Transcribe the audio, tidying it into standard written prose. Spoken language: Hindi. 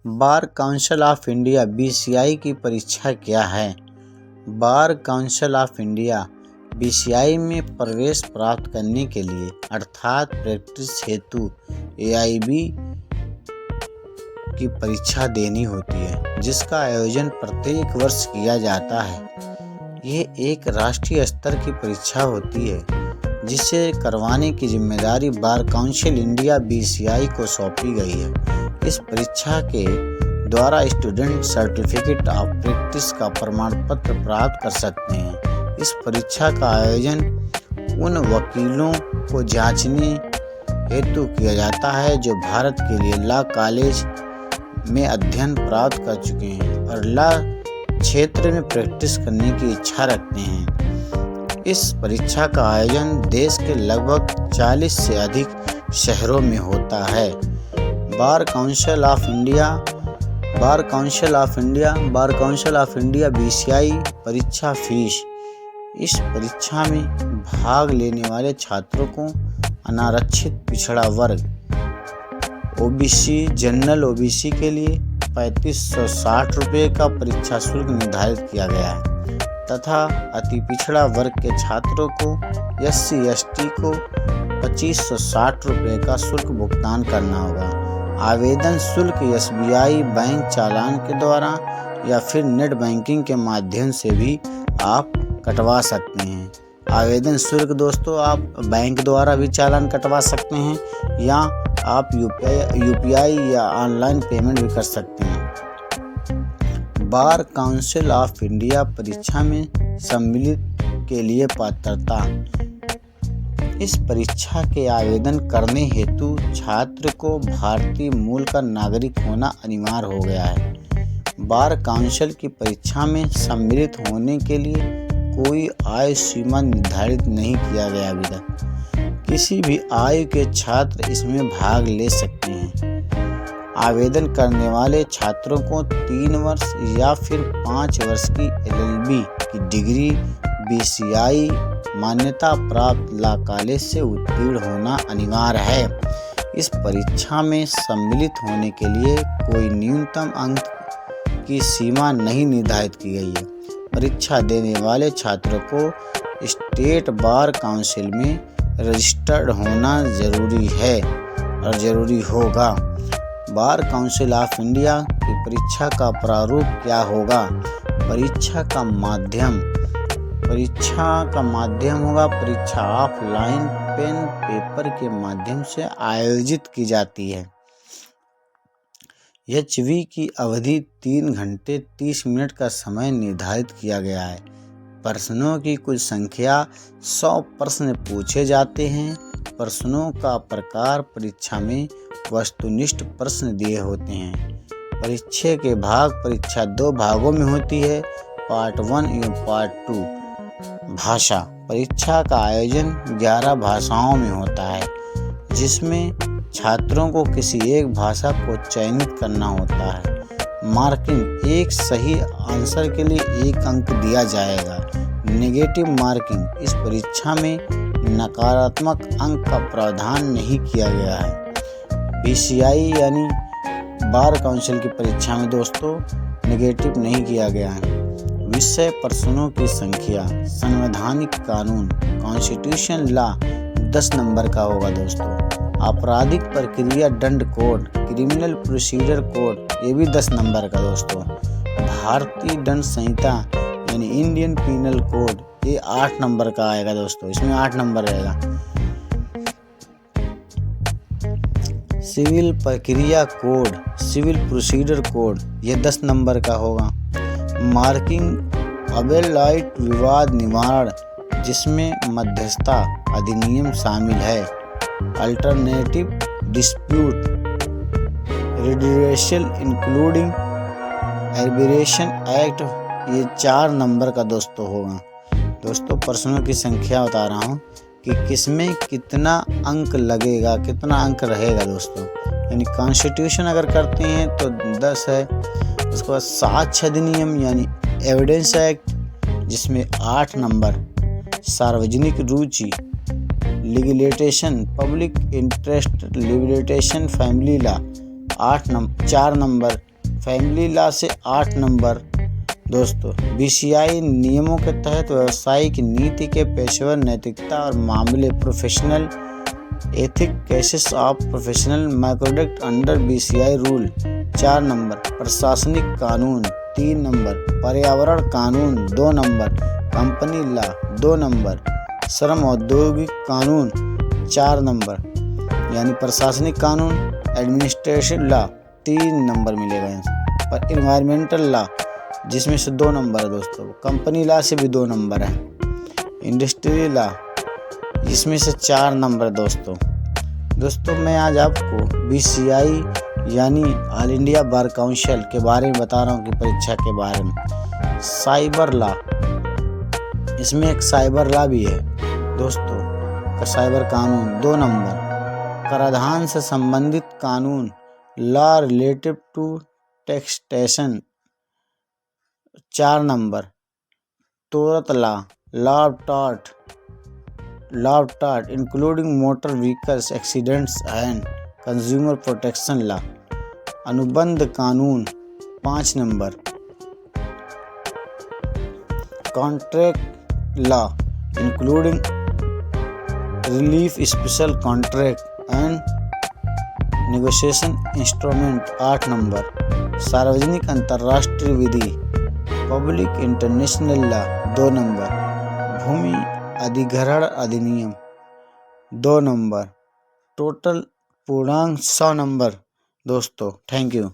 Bar council of India (BCI) की परीक्षा क्या है? Bar council of India BCI में प्रवेश प्राप्त करने के लिए अर्थात प्रैक्टिस हेतु एआईबी की परीक्षा देनी होती है, जिसका आयोजन प्रत्येक वर्ष किया जाता है। यह एक राष्ट्रीय स्तर की परीक्षा होती है, जिसे करवाने की जिम्मेदारी बार काउंसिल इंडिया (बीसीआई) को सौंपी गई है। इस परीक्षा के द्वारा स्टूडेंट सर्टिफिकेट ऑफ प्रैक्टिस का प्रमाण पत्र प्राप्त कर सकते हैं। इस परीक्षा का आयोजन उन वकीलों को जांचने हेतु किया जाता है जो भारत के लिए लॉ कॉलेज में अध्ययन प्राप्त कर चुके हैं और लॉ क्षेत्र में प्रैक्टिस करने की इच्छा रखते हैं। इस परीक्षा का आयोजन देश के लगभग 40 से अधिक शहरों में होता है। Bar council of India BCI परीक्षा फीस। इस परीक्षा में भाग लेने वाले छात्रों को अनारक्षित पिछड़ा वर्ग ओबीसी, जनरल ओबीसी के लिए 3560 रुपये का परीक्षा शुल्क निर्धारित किया गया है तथा अति पिछड़ा वर्ग के छात्रों को SC ST को 2560 रुपये का शुल्क भुगतान करना होगा। आवेदन शुल्क SBI बैंक चालान के द्वारा या फिर नेट बैंकिंग के माध्यम से भी आप कटवा सकते हैं। आवेदन शुल्क दोस्तों आप बैंक द्वारा भी चालान कटवा सकते हैं या आप यूपीआई या ऑनलाइन पेमेंट भी कर सकते हैं। बार काउंसिल ऑफ इंडिया परीक्षा में सम्मिलित के लिए पात्रता। इस परीक्षा के आवेदन करने हेतु छात्र को भारतीय मूल का नागरिक होना अनिवार्य हो गया है। बार काउंसिल की परीक्षा में सम्मिलित होने के लिए कोई आयु सीमा निर्धारित नहीं किया गया अभी तक। किसी भी आयु के छात्र इसमें भाग ले सकते हैं। आवेदन करने वाले छात्रों को 3 वर्ष या फिर 5 वर्ष की LLB की डिग्री बीसीआई मान्यता प्राप्त लॉ कॉलेज से उत्तीर्ण होना अनिवार्य है। इस परीक्षा में सम्मिलित होने के लिए कोई न्यूनतम अंक की सीमा नहीं निर्धारित की गई है। परीक्षा देने वाले छात्रों को स्टेट बार काउंसिल में रजिस्टर्ड होना जरूरी है और जरूरी होगा। बार काउंसिल ऑफ इंडिया की परीक्षा का प्रारूप क्या होगा? परीक्षा का माध्यम होगा परीक्षा ऑफलाइन पेन पेपर के माध्यम से आयोजित की जाती है। HV की अवधि 3 घंटे 30 मिनट का समय निर्धारित किया गया है। प्रश्नों की कुल संख्या 100 प्रश्न पूछे जाते हैं। प्रश्नों का प्रकार परीक्षा में वस्तुनिष्ठ प्रश्न दिए होते हैं। परीक्षा के परीक्षा 2 भागों में होती है, पार्ट 1 एवं पार्ट 2। भाषा। परीक्षा का आयोजन 11 भाषाओं में होता है, जिसमें छात्रों को किसी एक भाषा को चयनित करना होता है। मार्किंग। एक सही आंसर के लिए 1 अंक दिया जाएगा। Negative marking. इस परीक्षा में नकारात्मक अंक का प्रावधान नहीं किया गया है। बीसीआई यानी बार काउंसिल की परीक्षा में दोस्तों नेगेटिव नहीं किया गया है। विषय प्रश्नों की संख्या। संवैधानिक कानून कॉन्स्टिट्यूशन लॉ 10 नंबर का होगा दोस्तों। आपराधिक प्रक्रिया दंड कोड क्रिमिनल प्रोसीजर कोड ये भी 10 नंबर का दोस्तों। भारतीय दंड संहिता यानी इंडियन पीनल कोड ये 8 नंबर का आएगा दोस्तों, इसमें 8 नंबर रहेगा। सिविल प्रक्रिया कोड सिविल प्रोसीजर कोड ये 10 नंबर का होगा। मार्किंग अबेलाइट विवाद निवारण जिसमें मध्यस्थता अधिनियम शामिल है। Alternative dispute radiation including arbitration act ये 4 नंबर का दोस्तों होगा। दोस्तों प्रश्नों की संख्या बता रहा हूँ कि किसमें कितना अंक लगेगा, कितना अंक रहेगा दोस्तों। यानी कॉन्स्टिट्यूशन अगर करते हैं तो 10 है। उसके बाद साक्ष्य अधिनियम यानी एविडेंस एक्ट जिसमें 8 नंबर। सार्वजनिक रुचि litigation public interest litigation family law 4 number family law से 8 नंबर दोस्तों, बीसीआई नियमों के तहत व्यावसायिक नीति के पेशेवर नैतिकता और मामले professional ethic cases of professional misconduct under BCI rule 4 number, प्रशासनिक कानून 3 नंबर, पर्यावरण कानून 2 नंबर, कंपनी लॉ 2 नंबर, श्रम औद्योगिक कानून 4 नंबर, यानी प्रशासनिक कानून एडमिनिस्ट्रेटिव लॉ 3 नंबर मिलेगा। पर इन्वायरमेंटल लॉ जिसमें से 2 नंबर है दोस्तों, कंपनी लॉ से भी 2 नंबर है, इंडस्ट्रियल लॉ जिसमें से 4 नंबर दोस्तों मैं आज आपको बीसीआई यानी ऑल इंडिया बार काउंसिल के बारे में बता रहा हूँ कि परीक्षा के बारे में। साइबर लॉ, इसमें एक साइबर लॉ भी है दोस्तों, का साइबर कानून 2 नंबर, कराधान से संबंधित कानून law relative to taxation 4 number, tort law, law of tort including motor vehicles accidents and consumer protection law, अनुबंध कानून 5 number, contract law including relief special contract and negotiation instrument 8 number, सार्वजनिक अंतर्राष्ट्रीय विधि पब्लिक इंटरनेशनल लॉ 2 नंबर, भूमि अधिग्रहण अधिनियम 2 नंबर, टोटल पूर्णांक 100 नंबर दोस्तों। Thank you.